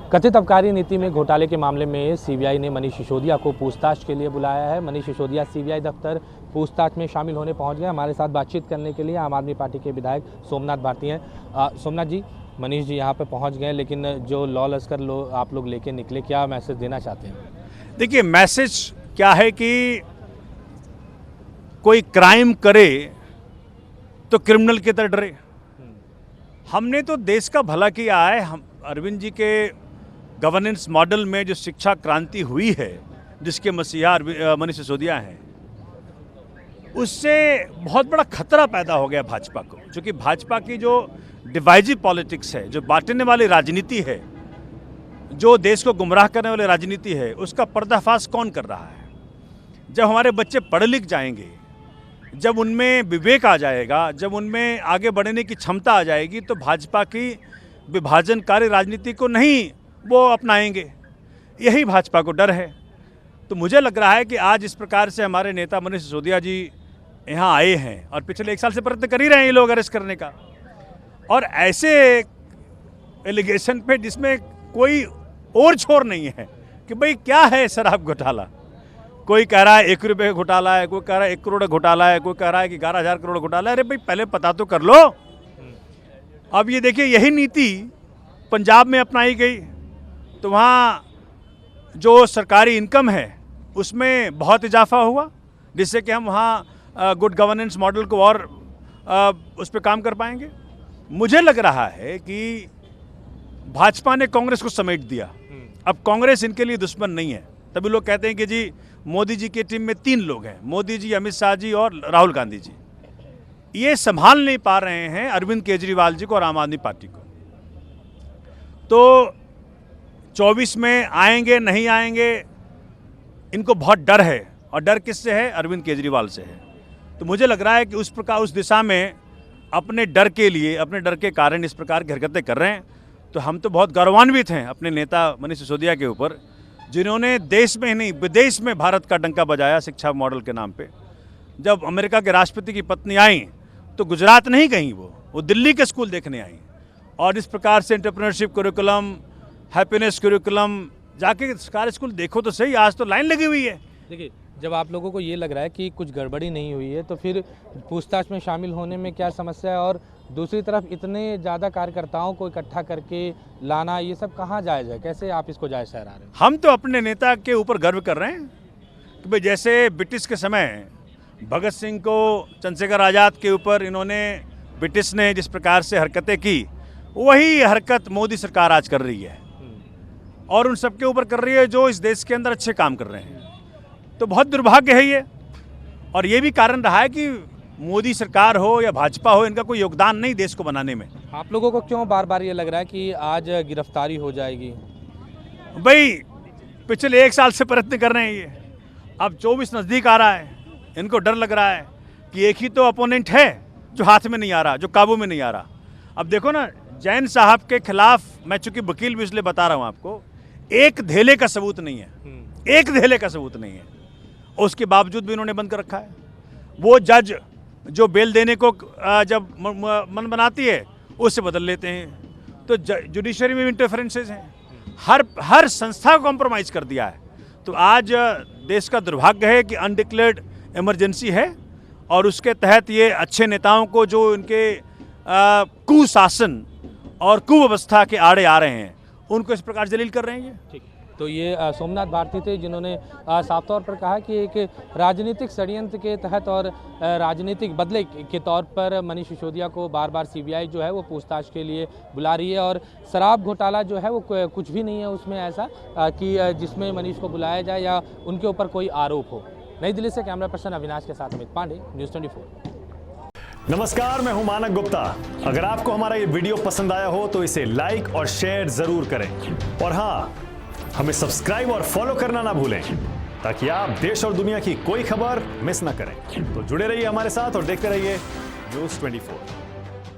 कथित आबकारी नीति में घोटाले के मामले में सीबीआई ने मनीष सिसोदिया को पूछताछ के लिए बुलाया है। मनीष सिसोदिया सीबीआई दफ्तर पूछताछ में शामिल होने पहुंच गए। हमारे साथ बातचीत करने के लिए आम आदमी पार्टी के विधायक सोमनाथ भारती हैं। सोमनाथ जी, मनीष जी यहाँ पे पहुंच गए, लेकिन जो लॉ लश्कर आप लोग लेके निकले, क्या मैसेज देना चाहते हैं? देखिए, मैसेज क्या है कि कोई क्राइम करे तो क्रिमिनल की तरह डरे। हमने तो देश का भला किया है। हम अरविंद जी के गवर्नेंस मॉडल में जो शिक्षा क्रांति हुई है, जिसके मसीहा मनीष सिसोदिया हैं, उससे बहुत बड़ा खतरा पैदा हो गया भाजपा को। क्योंकि भाजपा की जो डिवाइजिव पॉलिटिक्स है, जो बांटने वाली राजनीति है, जो देश को गुमराह करने वाली राजनीति है, उसका पर्दाफाश कौन कर रहा है? जब हमारे बच्चे पढ़ लिख जाएंगे, जब उनमें विवेक आ जाएगा, जब उनमें आगे बढ़ने की क्षमता आ जाएगी, तो भाजपा की विभाजनकारी राजनीति को नहीं वो अपनाएंगे। यही भाजपा को डर है। तो मुझे लग रहा है कि आज इस प्रकार से हमारे नेता मनीष सिसोदिया जी यहाँ आए हैं और पिछले 1 साल से प्रयत्न कर ही रहे हैं ये लोग अरेस्ट करने का, और ऐसे एलिगेशन पे जिसमें कोई और छोर नहीं है कि भाई क्या है शराब घोटाला। कोई कह रहा है 1 रुपये का घोटाला है, कोई कह रहा है 1 करोड़ घोटाला है, कोई कह रहा है कि 11,000 करोड़ घोटाला है। अरे भाई, पहले पता तो कर लो। अब ये देखिए, यही नीति पंजाब में अपनाई गई तो वहाँ जो सरकारी इनकम है उसमें बहुत इजाफा हुआ, जिससे कि हम वहाँ गुड गवर्नेंस मॉडल को और उस पर काम कर पाएंगे। मुझे लग रहा है कि भाजपा ने कांग्रेस को समेट दिया। अब कांग्रेस इनके लिए दुश्मन नहीं है। तभी लोग कहते हैं कि जी मोदी जी की टीम में 3 लोग हैं, मोदी जी, अमित शाह जी और राहुल गांधी जी। ये संभाल नहीं पा रहे हैं अरविंद केजरीवाल जी को और आम आदमी पार्टी को। तो 24 में आएंगे नहीं आएंगे, इनको बहुत डर है। और डर किससे है? अरविंद केजरीवाल से है। तो मुझे लग रहा है कि उस दिशा में अपने डर के लिए, अपने डर के कारण इस प्रकार की हरकतें कर रहे हैं। तो हम तो बहुत गौरवान्वित हैं अपने नेता मनीष सिसोदिया के ऊपर, जिन्होंने देश में ही नहीं विदेश में भारत का डंका बजाया शिक्षा मॉडल के नाम पे। जब अमेरिका के राष्ट्रपति की पत्नी आई तो गुजरात नहीं गई, वो दिल्ली के स्कूल देखने आई। और इस प्रकार से एंटरप्रेन्योरशिप करिकुलम, हैप्पीनेस करिकुलम, जाके सरकारी स्कूल देखो तो सही, आज तो लाइन लगी हुई है। देखिए, जब आप लोगों को ये लग रहा है कि कुछ गड़बड़ी नहीं हुई है, तो फिर पूछताछ में शामिल होने में क्या समस्या है? और दूसरी तरफ इतने ज़्यादा कार्यकर्ताओं को इकट्ठा करके लाना, ये सब कहाँ जायज़ है? कैसे आप इसको जायज़ ठहरा रहे हैं? हम तो अपने नेता के ऊपर गर्व कर रहे हैं कि भाई, जैसे ब्रिटिश के समय भगत सिंह को, चंद्रशेखर आज़ाद के ऊपर इन्होंने, ब्रिटिश ने जिस प्रकार से हरकतें की, वही हरकत मोदी सरकार आज कर रही है। और उन सबके ऊपर कर रही है जो इस देश के अंदर अच्छे काम कर रहे हैं। तो बहुत दुर्भाग्य है ये। और ये भी कारण रहा है कि मोदी सरकार हो या भाजपा हो, इनका कोई योगदान नहीं देश को बनाने में। आप लोगों को क्यों बार बार ये लग रहा है कि आज गिरफ्तारी हो जाएगी? भाई, पिछले 1 साल से प्रयत्न कर रहे हैं ये। अब 24 नज़दीक आ रहा है, इनको डर लग रहा है कि एक ही तो अपोनेंट है जो हाथ में नहीं आ रहा, जो काबू में नहीं आ रहा। अब देखो ना, जैन साहब के खिलाफ, मैं चूंकि वकील भी इसलिए बता रहा हूँ आपको, एक धेले का सबूत नहीं है, एक धेले का सबूत नहीं है। उसके बावजूद भी इन्होंने बंद कर रखा है। वो जज जो बेल देने को जब मन बनाती है, उससे बदल लेते हैं। तो जुडिशरी में भी इंटरफेरेंसेस हैं। हर संस्था को कॉम्प्रोमाइज़ कर दिया है। तो आज देश का दुर्भाग्य है कि अनडिक्लेयर्ड इमरजेंसी है, और उसके तहत ये अच्छे नेताओं को, जो इनके कुशासन और कुव्यवस्था के आड़े आ रहे हैं, उनको इस प्रकार जलील कर रहे हैं ये। ठीक, तो ये सोमनाथ भारती थे, जिन्होंने साफ तौर पर कहा कि एक राजनीतिक षड्यंत्र के तहत और राजनीतिक बदले के तौर पर मनीष सिसोदिया को बार बार सीबीआई जो है वो पूछताछ के लिए बुला रही है। और शराब घोटाला जो है वो कुछ भी नहीं है उसमें ऐसा कि जिसमें मनीष को बुलाया जाए या उनके ऊपर कोई आरोप हो। नई दिल्ली से कैमरा पर्सन अविनाश के साथ अमित पांडे, न्यूज़ 24। नमस्कार, मैं हूं मानक गुप्ता। अगर आपको हमारा ये वीडियो पसंद आया हो तो इसे लाइक और शेयर जरूर करें, और हाँ, हमें सब्सक्राइब और फॉलो करना ना भूलें, ताकि आप देश और दुनिया की कोई खबर मिस ना करें। तो जुड़े रहिए हमारे साथ और देखते रहिए न्यूज़ 24।